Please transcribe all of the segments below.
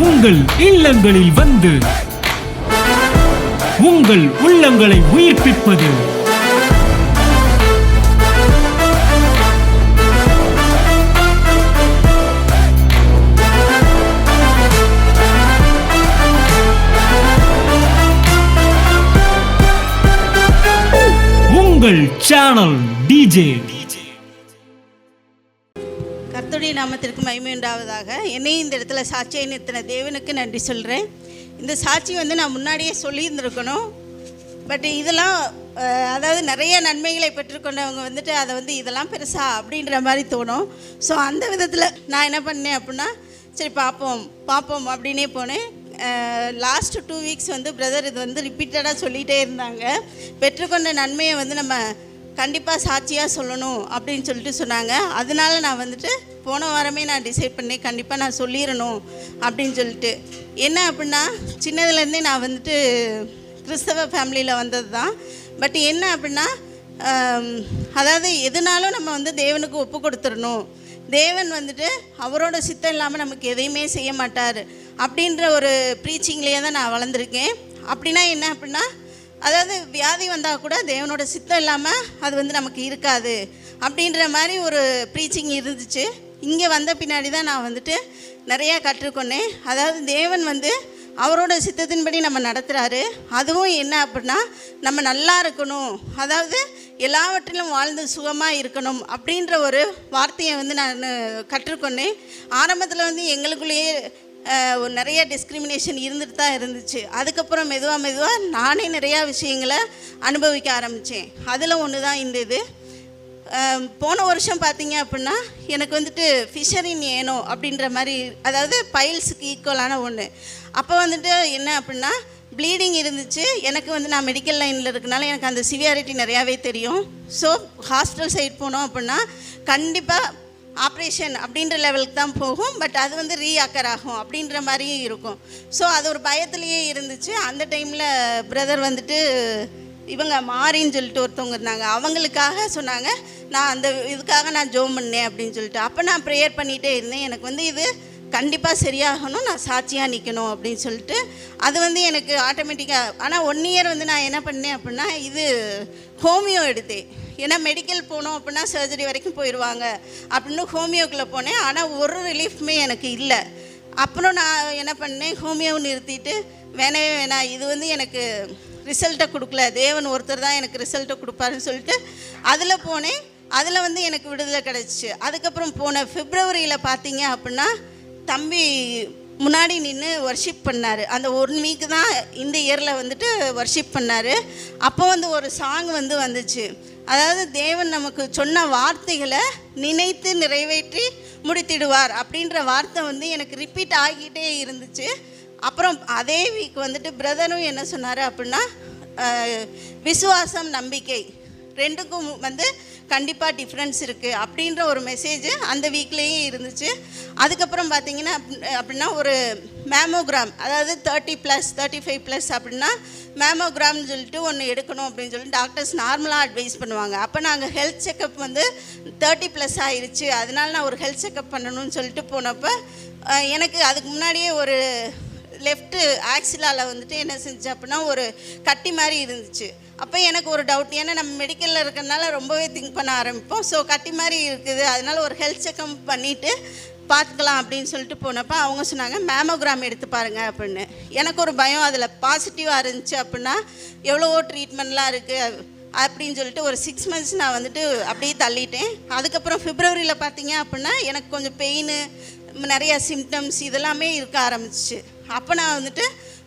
உங்கள் இல்லங்களில் வந்து உங்கள் உள்ளங்களை உயிர்ப்பிப்பது உங்கள் சேனல் டிஜே. கர்த்தருடைய நாமத்திற்கு மகிமை உண்டாவதாக. என்னையும் இந்த இடத்துல சாட்சியை நிறுத்தின தேவனுக்கு நன்றி சொல்கிறேன். இந்த சாட்சி நான் முன்னாடியே சொல்லியிருந்துருக்கணும். பட் இதெல்லாம் அதாவது நிறைய நன்மைகளை பெற்றுக்கொண்டவங்க அதை இதெல்லாம் பெருசா அப்படின்ற மாதிரி தோணும். ஸோ அந்த விதத்தில் நான் என்ன பண்ணேன் அப்படின்னா, சரி பார்ப்போம் அப்படின்னே போனேன். லாஸ்ட் 2 வீக்ஸ் பிரதர் இது ரிப்பீட்டடாக சொல்லிகிட்டே இருந்தாங்க. பெற்றுக்கொண்ட நன்மையை நம்ம கண்டிப்பாக சாட்சியாக சொல்லணும் அப்படின்னு சொல்லிட்டு சொன்னாங்க. அதனால நான் போன வாரமே நான் டிசைட் பண்ணேன், கண்டிப்பாக நான் சொல்லிடணும் அப்படின்னு சொல்லிட்டு. என்ன அப்படின்னா, சின்னதுலேருந்தே நான் கிறிஸ்தவ ஃபேமிலியில் வந்தது தான். பட் என்ன அப்படின்னா, அதாவது எதுனாலும் நம்ம தேவனுக்கு ஒப்பு கொடுத்துடணும். தேவன் அவரோட சித்தம் இல்லாமல் நமக்கு எதையுமே செய்ய மாட்டார் அப்படின்ற ஒரு ப்ரீச்சிங்லேயே தான் நான் வளர்ந்துருக்கேன். அப்படின்னா என்ன அப்படின்னா, அதாவது வியாதி வந்தால் கூட தேவனோட சித்தம் இல்லாமல் அது நமக்கு இருக்காது அப்படின்ற மாதிரி ஒரு ப்ரீச்சிங் இருந்துச்சு. இங்கே வந்த பின்னாடி தான் நான் நிறையா கற்றுக்கொண்டேன். அதாவது தேவன் அவரோட சித்தத்தின்படி நம்ம நடத்துகிறாரு. அதுவும் என்ன அப்படின்னா, நம்ம நல்லா இருக்கணும், அதாவது எல்லாவற்றிலும் வாழ்ந்து சுகமாக இருக்கணும் அப்படின்ற ஒரு வார்த்தையை நான் கற்றுக்கொண்டேன். ஆரம்பத்தில் எங்களுக்குள்ளேயே நிறைய டிஸ்கிரிமினேஷன் இருந்துட்டு தான் இருந்துச்சு. அதுக்கப்புறம் மெதுவாக நானே நிறையா விஷயங்களை அனுபவிக்க ஆரம்பித்தேன். அதில் ஒன்று தான் இந்த இது. போன வருஷம் பார்த்தீங்க அப்படின்னா, எனக்கு ஃபிஷரின் ஏனோ அப்படின்ற மாதிரி, அதாவது பைல்ஸுக்கு ஈக்குவலான ஒன்று. அப்போ என்ன அப்படின்னா, ப்ளீடிங் இருந்துச்சு. எனக்கு நான் மெடிக்கல் லைனில் இருக்கனால எனக்கு அந்த சிவியாரிட்டி நிறையாவே தெரியும். ஸோ ஹாஸ்பிட்டல் சைடு போனோம் அப்படின்னா கண்டிப்பாக ஆப்ரேஷன் அப்படின்ற லெவலுக்கு தான் போகும். பட் அது ரீஆக்கர் ஆகும் அப்படின்ற மாதிரியும் இருக்கும். ஸோ அது ஒரு பயத்துலேயே இருந்துச்சு. அந்த டைமில் பிரதர் இவங்க மாறின்னு சொல்லிட்டு ஒருத்தவங்க இருந்தாங்க. அவங்களுக்காக சொன்னாங்க, நான் அந்த இதுக்காக நான் ஜோம் பண்ணேன் அப்படின்னு சொல்லிட்டு. அப்போ நான் ப்ரேயர் பண்ணிகிட்டே இருந்தேன். எனக்கு இது கண்டிப்பாக சரியாகணும், நான் சாட்சியாக நிற்கணும் அப்படின்னு சொல்லிட்டு. அது எனக்கு ஆட்டோமேட்டிக்காக. ஆனால் 1 இயர் நான் என்ன பண்ணேன் அப்படின்னா, இது ஹோமியோ எடுத்தேன். ஏன்னா மெடிக்கல் போனோம் அப்படின்னா சர்ஜரி வரைக்கும் போயிடுவாங்க அப்படின்னு ஹோமியோக்குள்ளே போனேன். ஆனால் ஒரு ரிலீஃப்மே எனக்கு இல்லை. அப்புறம் நான் என்ன பண்ணேன், ஹோமியோ நிறுத்திட்டு வேணாம், இது எனக்கு ரிசல்ட்டை கொடுக்கல, தேவன் ஒருத்தர் தான் எனக்கு ரிசல்ட்டை கொடுப்பாருன்னு சொல்லிட்டு அதில் போனேன். அதில் எனக்கு விடுதலை கிடச்சிச்சு. அதுக்கப்புறம் போன பிப்ரவரியில் பார்த்தீங்க அப்படின்னா, தம்பி முன்னாடி நின்று வர்ஷிப் பண்ணார். அந்த 1 வீக்கு தான் இந்த இயரில் வர்ஷிப் பண்ணார். அப்போ ஒரு சாங் வந்துச்சு. அதாவது தேவன் நமக்கு சொன்ன வார்த்தைகளை நினைத்து நிறைவேற்றி முடித்திடுவார் அப்படின்ற வார்த்தை எனக்கு ரிப்பீட் ஆகிக்கிட்டே இருந்துச்சு. அப்புறம் அதே வீக் பிரதரும் என்ன சொன்னார் அப்படின்னா, விசுவாசம் நம்பிக்கை ரெண்டுக்கும் கண்டிப்பாக டிஃப்ரென்ஸ் இருக்குது அப்படின்ற ஒரு மெசேஜ் அந்த வீக்லேயே இருந்துச்சு. அதுக்கப்புறம் பார்த்தீங்கன்னா அப்படின்னா, ஒரு மேமோகிராம், அதாவது 30+, 35+ அப்படின்னா மேமோகிராம்னு சொல்லிட்டு ஒன்று எடுக்கணும் அப்படின்னு சொல்லிட்டு டாக்டர்ஸ் நார்மலாக அட்வைஸ் பண்ணுவாங்க. அப்போ நாங்கள் ஹெல்த் செக்கப் 30+ ஆயிடுச்சு, அதனால நான் ஒரு ஹெல்த் செக்கப் பண்ணணும்னு சொல்லிட்டு போனப்போ எனக்கு அதுக்கு முன்னாடியே ஒரு லெஃப்ட்டு ஆக்சிலாவில் என்ன செஞ்சு அப்படின்னா ஒரு கட்டி மாதிரி இருந்துச்சு. அப்போ எனக்கு ஒரு டவுட், ஏன்னா நம்ம மெடிக்கலில் இருக்கிறதுனால ரொம்பவே திங்க் பண்ண ஆரம்பிப்போம். ஸோ கட்டி மாதிரி இருக்குது, அதனால் ஒரு ஹெல்த் செக்கப் பண்ணிவிட்டு பார்த்துக்கலாம் அப்படின்னு சொல்லிட்டு போனப்போ அவங்க சொன்னாங்க, மேமோகிராம் எடுத்து பாருங்கள் அப்படின்னு. எனக்கு ஒரு பயம், அதில் பாசிட்டிவாக இருந்துச்சு அப்படின்னா எவ்வளவோ ட்ரீட்மெண்ட்லாம் இருக்குது அப்படின்னு சொல்லிட்டு ஒரு 6 months நான் அப்படியே தள்ளிட்டேன். அதுக்கப்புறம் பிப்ரவரியில் பார்த்தீங்க அப்படின்னா எனக்கு கொஞ்சம் பெயின், நிறையா சிம்டம்ஸ் இதெல்லாமே இருக்க ஆரம்பிச்சிச்சு. அப்போ நான்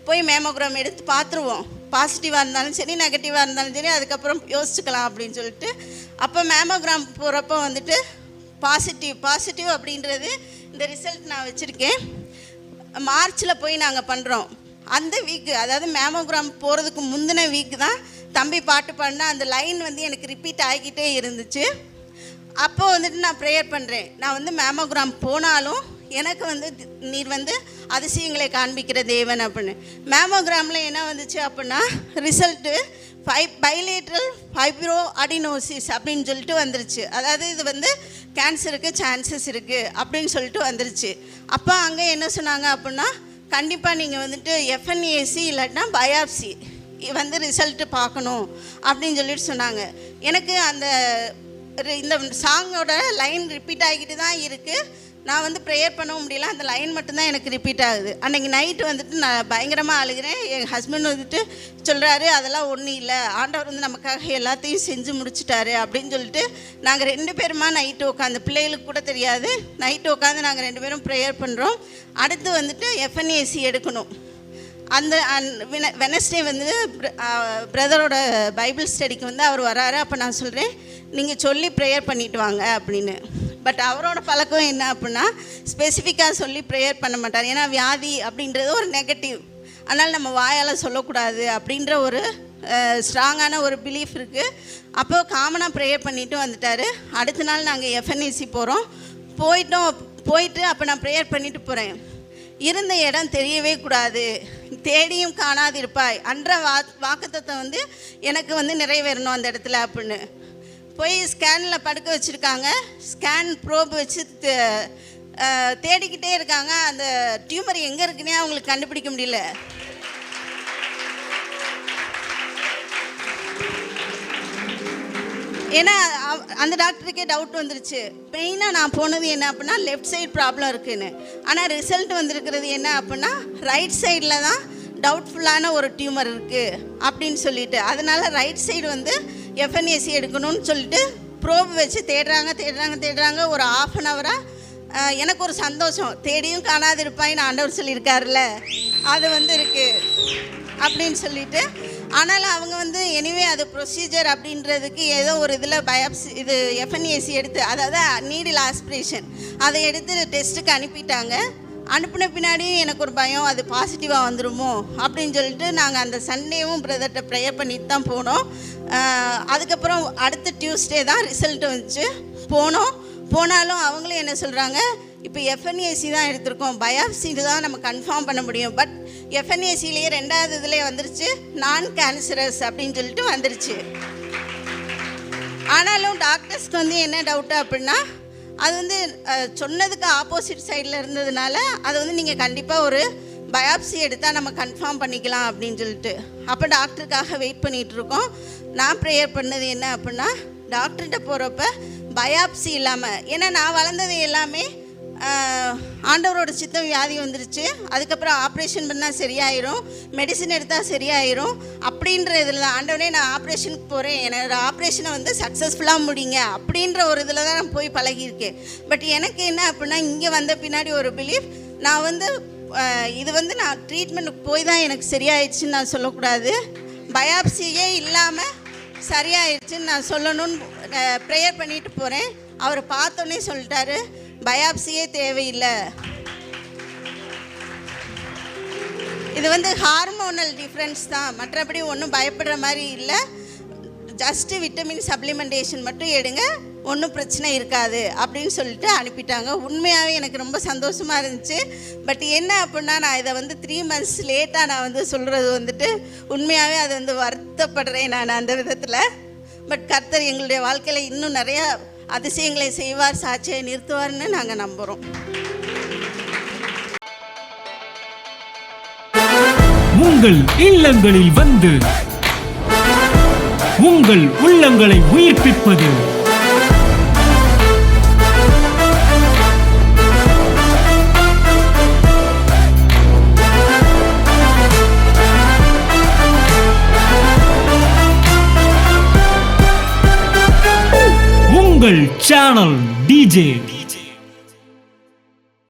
போய் மேமோகிராம் எடுத்து பார்த்துருவோம், பாசிட்டிவாக இருந்தாலும் சரி நெகட்டிவாக இருந்தாலும் சரி, அதுக்கப்புறம் யோசிச்சுக்கலாம் அப்படின்னு சொல்லிட்டு. அப்போ மேமோகிராம் போகிறப்போ பாசிட்டிவ் அப்படின்றது இந்த ரிசல்ட் நான் வச்சுருக்கேன். மார்ச்சில் போய் நாங்கள் பண்ணுறோம். அந்த வீக்கு, அதாவது மேமோகிராம் போகிறதுக்கு முந்தின வீக்கு தான் தம்பி பாட்டு பாடினா அந்த லைன் எனக்கு ரிப்பீட் ஆகிக்கிட்டே இருந்துச்சு. அப்போ நான் ப்ரேயர் பண்ணுறேன், நான் மேமோகிராம் போனாலும் எனக்கு நீர் அதிசயங்களை காண்பிக்கிற தேவன் அப்படின்னு. மேமோகிராமில் என்ன வந்துச்சு அப்படின்னா, ரிசல்ட்டு பைலேட்ரல் ஃபைப்ரோ அடினோசிஸ் அப்படின்னு சொல்லிட்டு வந்துருச்சு. அதாவது இது கேன்சருக்கு சான்சஸ் இருக்குது அப்படின்னு சொல்லிட்டு வந்துருச்சு. அப்போ அங்கே என்ன சொன்னாங்க அப்படின்னா, கண்டிப்பாக நீங்கள் வந்துட்டு எஃப்என்ஏசி இல்லாட்டினா பயாப்சி வந்து ரிசல்ட்டு பார்க்கணும் அப்படின்னு சொல்லிட்டு சொன்னாங்க. எனக்கு அந்த இந்த சாங்கோட லைன் ரிப்பீட் ஆகிக்கிட்டு தான் இருக்குது. நான் வந்து ப்ரேயர் பண்ணவும் முடியல, அந்த லைன் மட்டும்தான் எனக்கு ரிப்பீட் ஆகுது. அன்றைக்கி நைட்டு வந்துட்டு நான் பயங்கரமாக அழுகிறேன். என் ஹஸ்பண்ட் வந்துட்டு சொல்கிறாரு, அதெல்லாம் ஒன்றும் இல்லை, ஆண்டவர் வந்து நமக்காக எல்லாத்தையும் செஞ்சு முடிச்சிட்டாரு அப்படின்னு சொல்லிட்டு நாங்கள் 2 பேருமா நைட்டு உட்காந்து, பிள்ளைகளுக்கு கூட தெரியாது, நைட்டு உட்காந்து நாங்கள் 2 பேரும் ப்ரேயர் பண்ணுறோம். அடுத்து வந்துட்டு எஃப்என்ஏசி எடுக்கணும். அந்த வெனஸ்டே வந்து பிரதரோட பைபிள் ஸ்டடிக்கு வந்து அவர் வராரு. அப்போ நான் சொல்கிறேன், நீங்கள் சொல்லி ப்ரேயர் பண்ணிட்டு வாங்க அப்படின்னு. பட் அவரோட பழக்கம் என்ன அப்படின்னா, ஸ்பெசிஃபிக்காக சொல்லி ப்ரேயர் பண்ண மாட்டார். ஏன்னா வியாதி அப்படின்றது ஒரு நெகட்டிவ், அதனால் நம்ம வாயால் சொல்லக்கூடாது அப்படின்ற ஒரு ஸ்ட்ராங்கான ஒரு பிலீஃப் இருக்குது. அப்போது காமனாக ப்ரேயர் பண்ணிவிட்டு வந்துட்டார். அடுத்த நாள் நாங்கள் எஃப்என்ஏசி போகிறோம். போயிட்டு அப்போ நான் ப்ரேயர் பண்ணிவிட்டு போகிறேன். இருந்த இடம் தெரியவே கூடாது, தேடியும் காணாதிருப்பாய் அன்ற வாக்குத்தத்தம் வந்து எனக்கு வந்து நிறைவேறணும் அந்த இடத்துல அப்படின்னு போய் ஸ்கேனில் படுக்க வச்சுருக்காங்க. ஸ்கேன் ப்ரோப் வச்சு தேடிக்கிட்டே இருக்காங்க. அந்த டியூமர் எங்கே இருக்குன்னே அவங்களுக்கு கண்டுபிடிக்க முடியல. ஏன்னா அந்த டாக்டருக்கே டவுட் வந்துருச்சு. மெயினாக நான் போனது என்ன அப்படின்னா லெஃப்ட் சைடு ப்ராப்ளம் இருக்குதுன்னு. ஆனால் ரிசல்ட் வந்திருக்கிறது என்ன அப்படின்னா ரைட் சைடில் தான் டவுட்ஃபுல்லான ஒரு டியூமர் இருக்குது அப்படின்னு சொல்லிட்டு, அதனால் ரைட் சைடு வந்து எஃப்என்ஏசி எடுக்கணும்னு சொல்லிட்டு ப்ரோப் வச்சு தேடுறாங்க. ஒரு 1/2 ஹவராக எனக்கு ஒரு சந்தோஷம், தேடியும் காணாதிருப்பாயின்னு ஆண்டவர் சொல்லியிருக்காருல்ல, அது வந்து இருக்குது அப்படின்னு சொல்லிட்டு. ஆனாலும் அவங்க வந்து எனிவே அது ப்ரொசீஜர் அப்படின்றதுக்கு ஏதோ ஒரு இதில் பயாப்சி இது எஃப்என்ஏசி எடுத்து, அதாவது நீடில் ஆஸ்பிரேஷன் அதை எடுத்து டெஸ்ட்டுக்கு அனுப்பிட்டாங்க. அனுப்பின பின்னாடியும் எனக்கு ஒரு பயம், அது பாசிட்டிவாக வந்துடுமோ அப்படின்னு சொல்லிட்டு நாங்கள் அந்த சண்டேவும் பிரதர்கிட்ட ப்ரேயர் பண்ணிட்டு தான் போனோம். அதுக்கப்புறம் அடுத்த டியூஸ்டே தான் ரிசல்ட் வந்துச்சு. போனாலும் அவங்களும் என்ன சொல்கிறாங்க, இப்போ எஃப்என்ஏசி தான் எடுத்திருக்கோம், பயாப்சி தான் நம்ம கன்ஃபார்ம் பண்ண முடியும். பட் எஃப்என்ஏசிலேயே 2வது இதில் வந்துருச்சு நான் கேன்சரஸ் அப்படின்னு சொல்லிட்டு வந்துருச்சு. ஆனாலும் டாக்டர்ஸ்க்கு வந்து என்ன டவுட்டு அப்படின்னா, அது வந்து சொன்னதுக்கு ஆப்போசிட் சைடில் இருந்ததுனால அது வந்து நீங்கள் கண்டிப்பாக ஒரு பயாப்சி எடுத்தால் நம்ம கன்ஃபார்ம் பண்ணிக்கலாம் அப்படின்னு சொல்லிட்டு அப்போ டாக்டருக்காக வெயிட் பண்ணிகிட்ருக்கோம். நான் ப்ரேயர் பண்ணது என்ன அப்படின்னா, டாக்டர்கிட்ட போகிறப்ப பயாப்சி இல்லாமல், ஏன்னா நான் வளர்ந்தது எல்லாமே ஆண்டவரோட சித்தம் வியாதி வந்துருச்சு, அதுக்கப்புறம் ஆப்ரேஷன் பண்ணால் சரியாயிரும், மெடிசின் எடுத்தால் சரியாயிரும் அப்படின்ற இதில் தான் ஆண்டவனே நான் ஆப்ரேஷனுக்கு போகிறேன், என்னோட ஆப்ரேஷனை வந்து சக்ஸஸ்ஃபுல்லாக முடிங்க அப்படின்ற ஒரு இதில் தான் நான் போய் பழகியிருக்கேன். பட் எனக்கு என்ன அப்படின்னா, இங்கே வந்த பின்னாடி ஒரு பிலீஃப், நான் வந்து இது வந்து நான் ட்ரீட்மெண்ட்டுக்கு போய் தான் எனக்கு சரியாயிடுச்சுன்னு நான் சொல்லக்கூடாது, பயாப்சியே இல்லாமல் சரியாயிடுச்சுன்னு நான் சொல்லணும்னு ப்ரேயர் பண்ணிட்டு போகிறேன். அவரை பார்த்தோன்னே சொல்லிட்டாரு, பயாப்சியே தேவையில்லை, இது வந்து ஹார்மோனல் டிஃப்ரென்ஸ் தான், மற்றபடி ஒன்றும் பயப்படுற மாதிரி இல்லை, ஜஸ்ட்டு விட்டமின் சப்ளிமெண்டேஷன் மட்டும் எடுங்க, ஒன்றும் பிரச்சனை இருக்காது அப்படின்னு சொல்லிட்டு அனுப்பிட்டாங்க. உண்மையாகவே எனக்கு ரொம்ப சந்தோஷமாக இருந்துச்சு. பட் என்ன அப்படின்னா, நான் இதை வந்து 3 months லேட்டாக நான் வந்து சொல்கிறது வந்துட்டு உண்மையாகவே அது வந்து வருத்தப்படுறேன் நான் அந்த விதத்தில். பட் கர்த்தர் எங்களுடைய வாழ்க்கையில் இன்னும் நிறையா அதிசயங்களை செய்வார், சாட்சியை நிறுத்துவார்னு நாங்கள் நம்புகிறோம். உங்கள் இல்லங்களில் வந்து உங்கள் உள்ளங்களை உயிர்ப்பிப்பது உங்கள் சேனல் டிஜே.